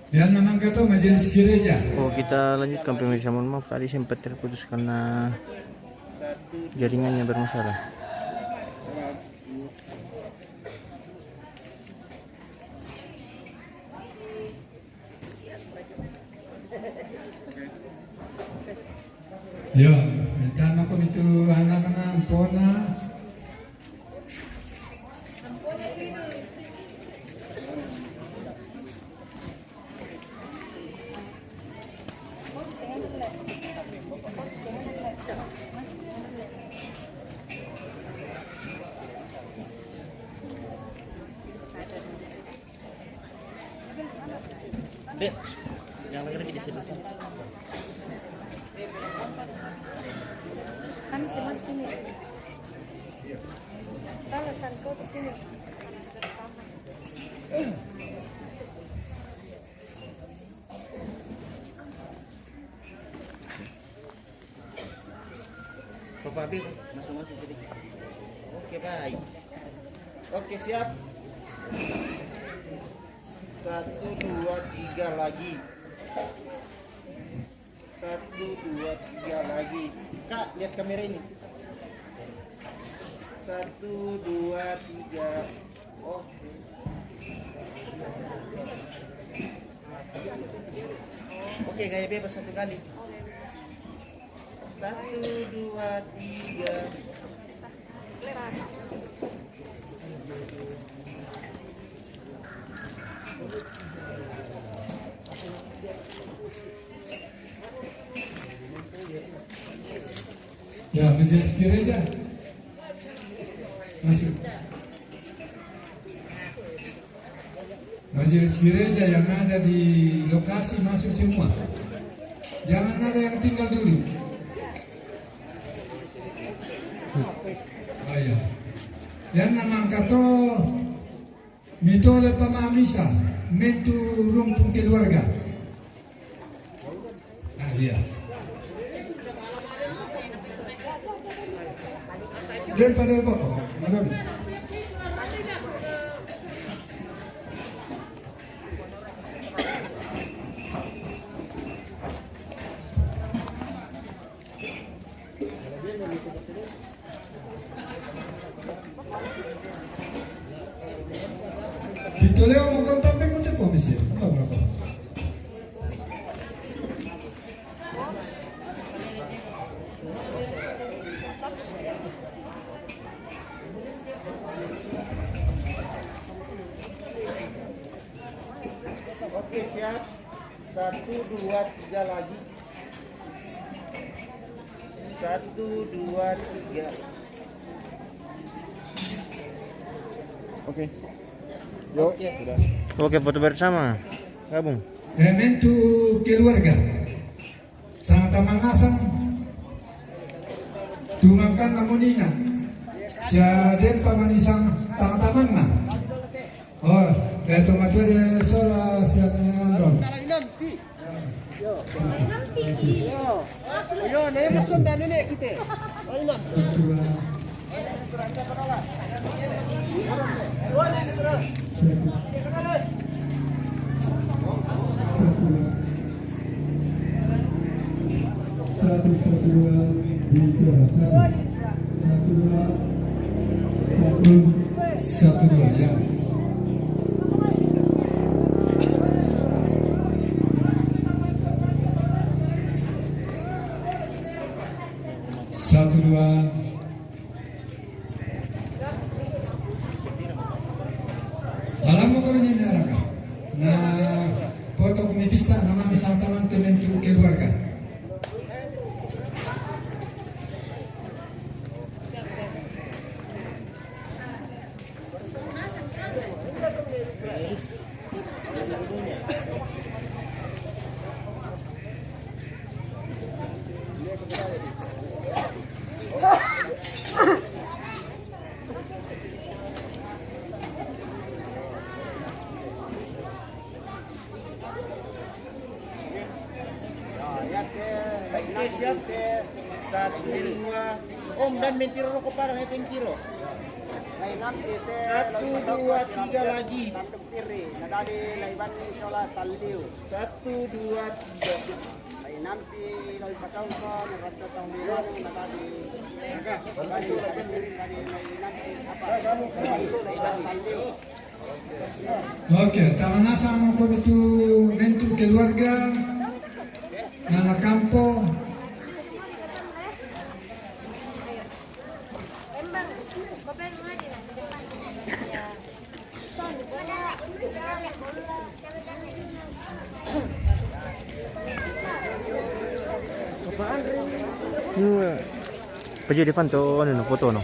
Yan naman ka to, majelis gereja. Oh, kita lanjutkan pemirsa. Mohon maaf tadi sempat terputus karena jaringannya bermasalah. Yo, minta ko itu anak-anak ampona. Dek, yang lagi di sini. Kami semua di sini. Kalau sangkut di sini. Bapak Habib, masuk sini. Oke, baik. Oke, siap. 1, 2, 3 lagi. 1, 2, 3 lagi. Kak, lihat kamera ini. 1, 2, 3. Oke. Oke, gaya bebas 1 kali. 1, 2, 3. Ya, majelis gereja. Masuk. Majelis gereja yang ada di lokasi masuk semua. Jangan ada yang tinggal dulu. Oh iya. Yang namang kato mitole pamamisa mentu rumpun keluarga. Nah iya. Dan pada pokok, mana? Ditoleo mau kontak dengan siapa misi? Berapa? Oke, siap. 1, 2, 3 lagi. 1, 2, 3. Oke. Yuk, sudah. Oke, foto bersama. Gabung. Mentu keluarga. Sang taman nasang. Tumangkan namunina. Siya din pamanisang taman na. Oh, eto matu de sola siya nandun. Yo, nemo sundan ini kita. Ainam. Satu dua ya. Satu dua. Alam mo ko ini naraka. Na foto ko bisa naman isang taman tementu keluarga. Oke, siap. Satu, dua. Om dan mentiro rokok parang itu yang kiro. Satu, dua, tiga lagi. Satu, dua, tiga. Oke, tangan sama ko itu mentu keluarga, anak kampung. Emang, bapak yang mana di depan? Ya. Pwede depan to ano no foto no.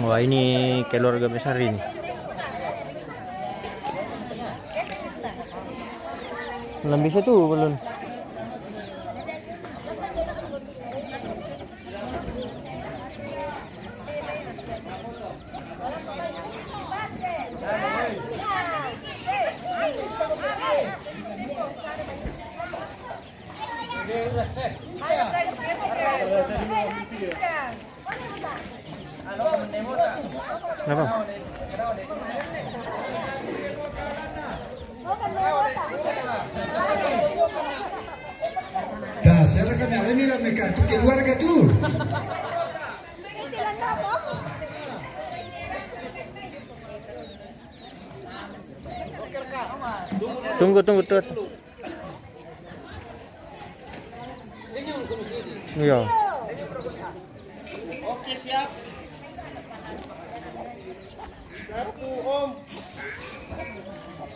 Wah, ini keluarga besar ini. Belum bisa tuh belum. Kenapa? Dah, silakan ya, ini lah mereka tu keluarga tu. Tunggu tuh. Iya. Oke, siap. Satu, Om.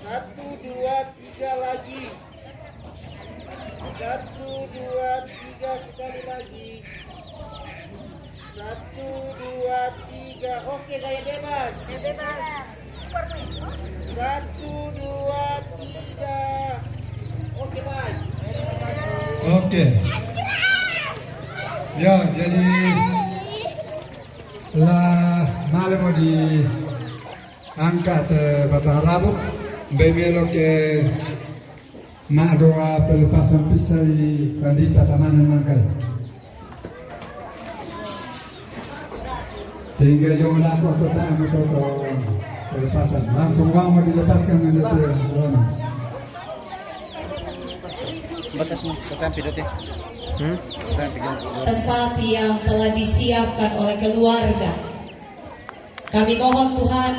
Satu, dua, tiga lagi. Satu, dua, tiga sekali lagi. Satu, dua, tiga. Oke, gaya bebas. Satu, dua, tiga. Oke, baik. Oke. Ya, jadi lah malam mau diangkat batang rabuk bemelo ke mak doa pelepasan pisau di Pandita Tamanan Mangkai. Sehingga jangan laku atau tak atau pelepasan langsung uang mau dilepaskan dengan halaman. Batas setan pidote. Tempat yang telah disiapkan oleh keluarga. Kami mohon Tuhan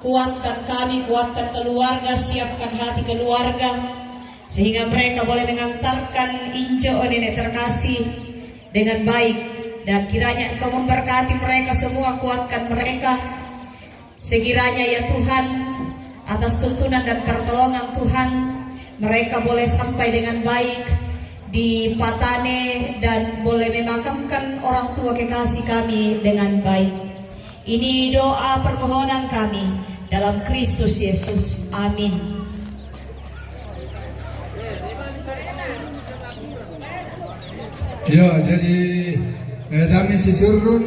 kuatkan kami, kuatkan keluarga, siapkan hati keluarga sehingga mereka boleh mengantarkan Injo nenek terkasih dengan baik, dan kiranya Engkau memberkati mereka semua, kuatkan mereka sekiranya ya Tuhan, atas tuntunan dan pertolongan Tuhan mereka boleh sampai dengan baik di Patane dan boleh memakamkan orang tua kekasih kami dengan baik. Ini doa permohonan kami dalam Kristus Yesus. Amin. Ya, jadi kami sisurun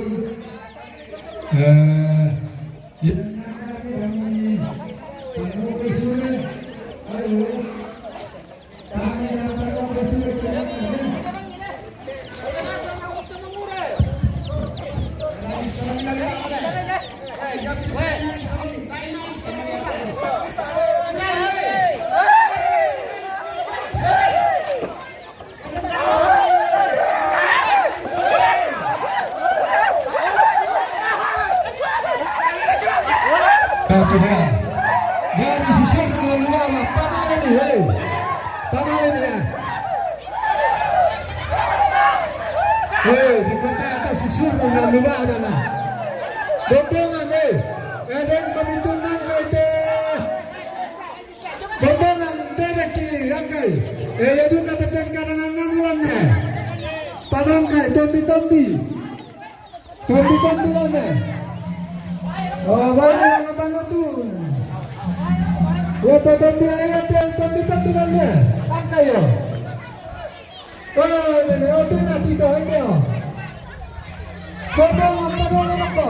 Jadi sisir lalu apa? Pamal ini, hei, pamal ini ya. Hei, di kota atas sisir lalu apa nah? Bombongan, hei, ada yang kami tunang kau bombongan bedaki rangkai. Ya juga tepen karangan nanguannya. Parangkai, tombi lah. Oh, baru yang apa tuh? Ya tambilannya. Angka yo. Oh, ini nanti itu ini yo. Bobo apa dong apa?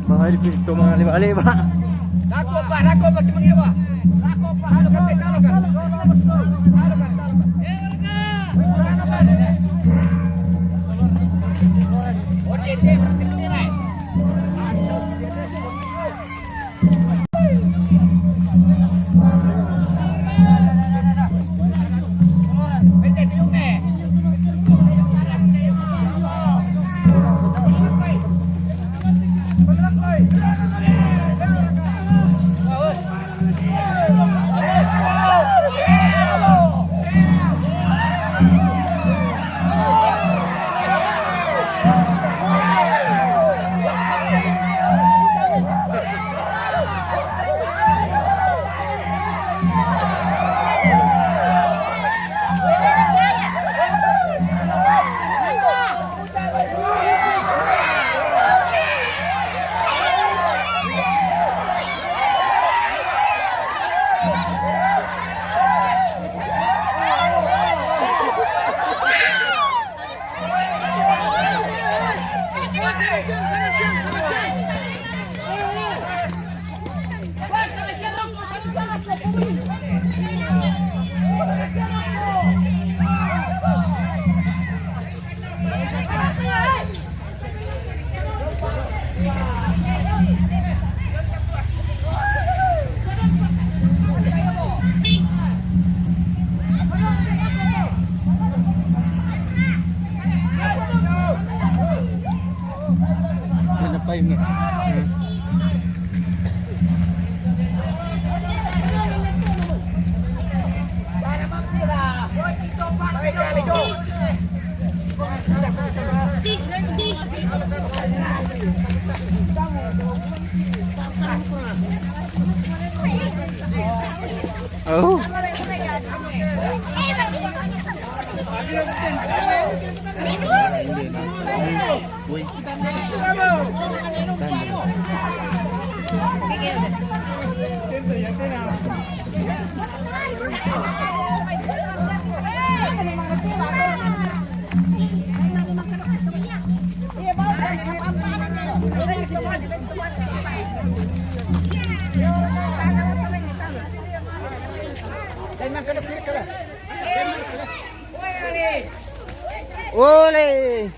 Bahaya dito mga liba-ali ba? Rako pag mangiwa. Rako pa. Halo ka. Oh. Oleh.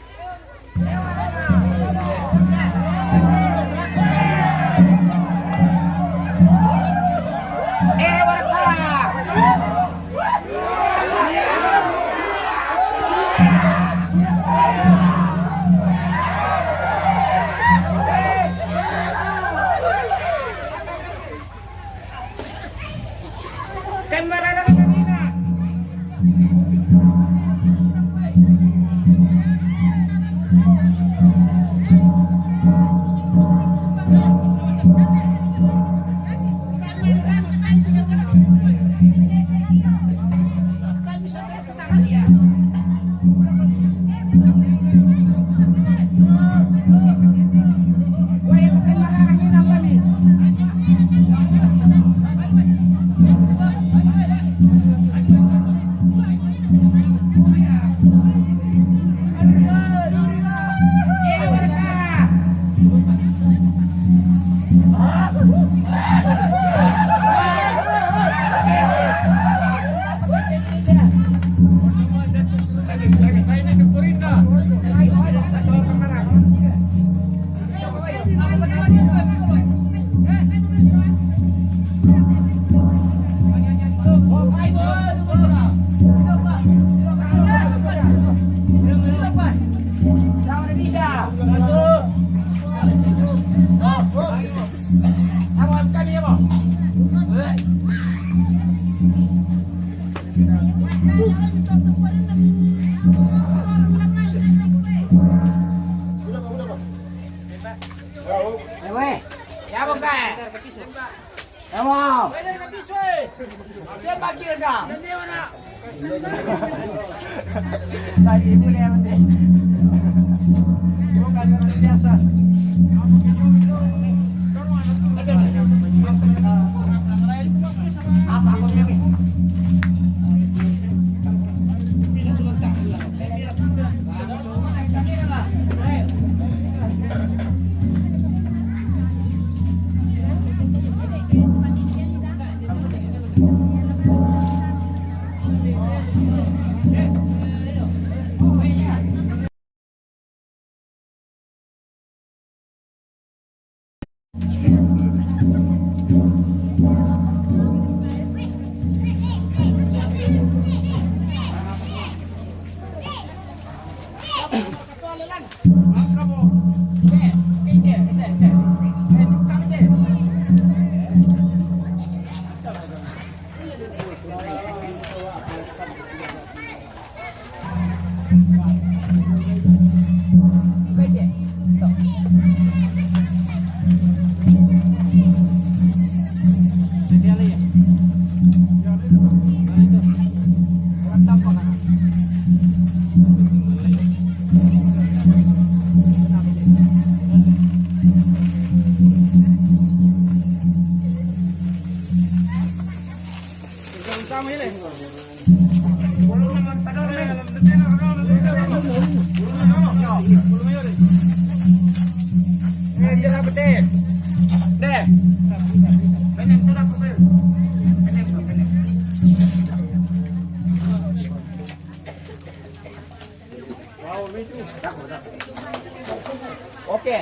Oke.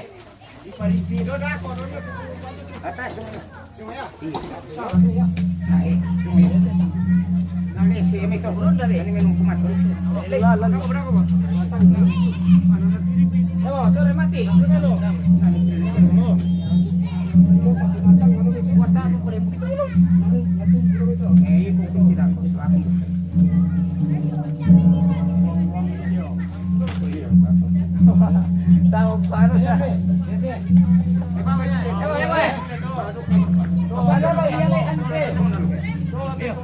Tahu paano siya? Ewa. Ulun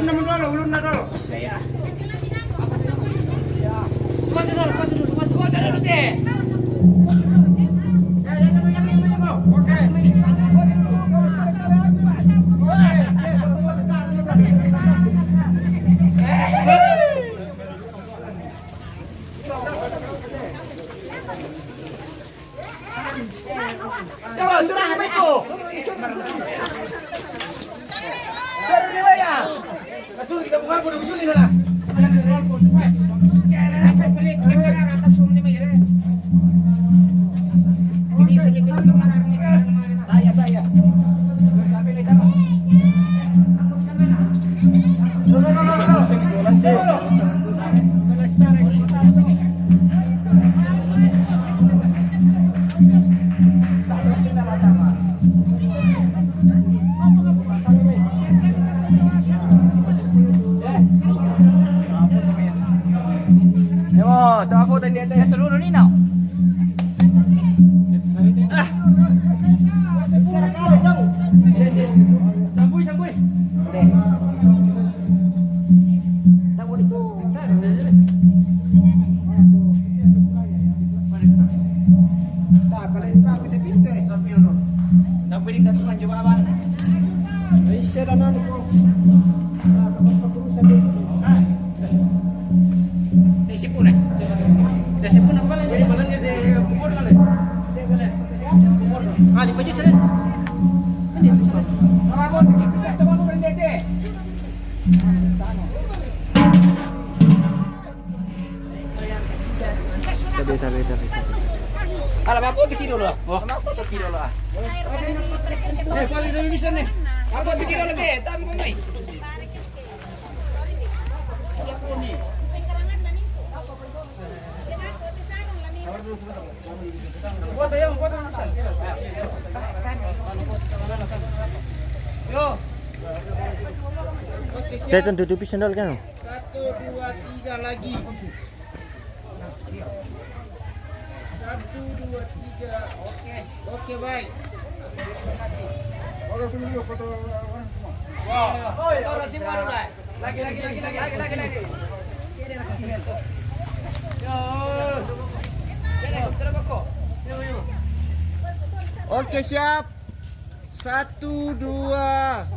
na dulu, ulun na dulu. Tabi. Kalau apa ke kilo lah? Apa ke kilo lah? Kali dulu bisa nih. Apa ke kilo lagi? Tam kumai. Buat ayam, buat misal. Yo. Saya tentu tutupi sandal kan? 1, 2, 3 lagi. 1, 2, 3. Oke baik. Lagi. Oke siap. 1, 2.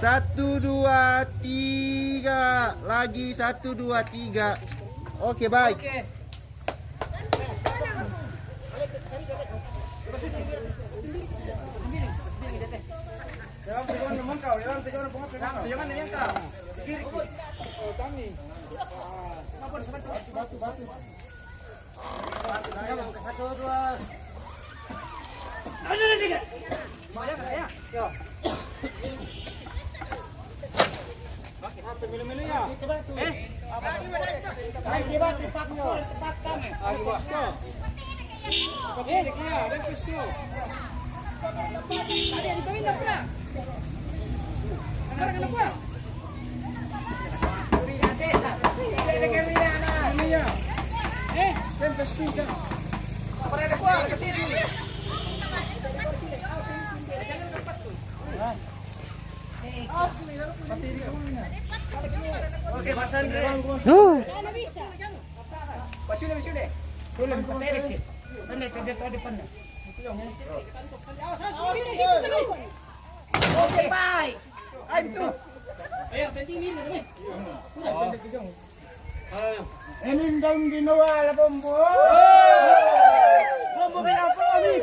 1, 2, 3. Lagi 1, 2, 3. Oke baik. Oke, baik. Ayo. Ini daun ginawa la bombo. Bombo kenapa ni?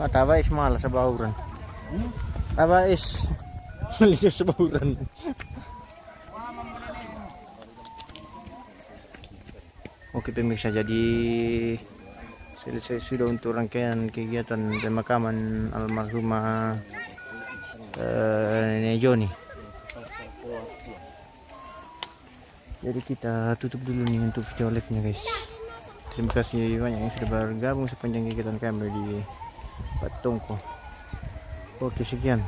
Taba is malas sa bahuran. Taba is malinis sa bahuran. Oke pemirsa, jadi selesai sudah untuk rangkaian kegiatan pemakaman almarhumah Nenek Joni. Jadi kita tutup dulu nih untuk video live-nya guys. Terima kasih banyak yang sudah bergabung sepanjang kegiatan kami di Patongko. Oke, sekian.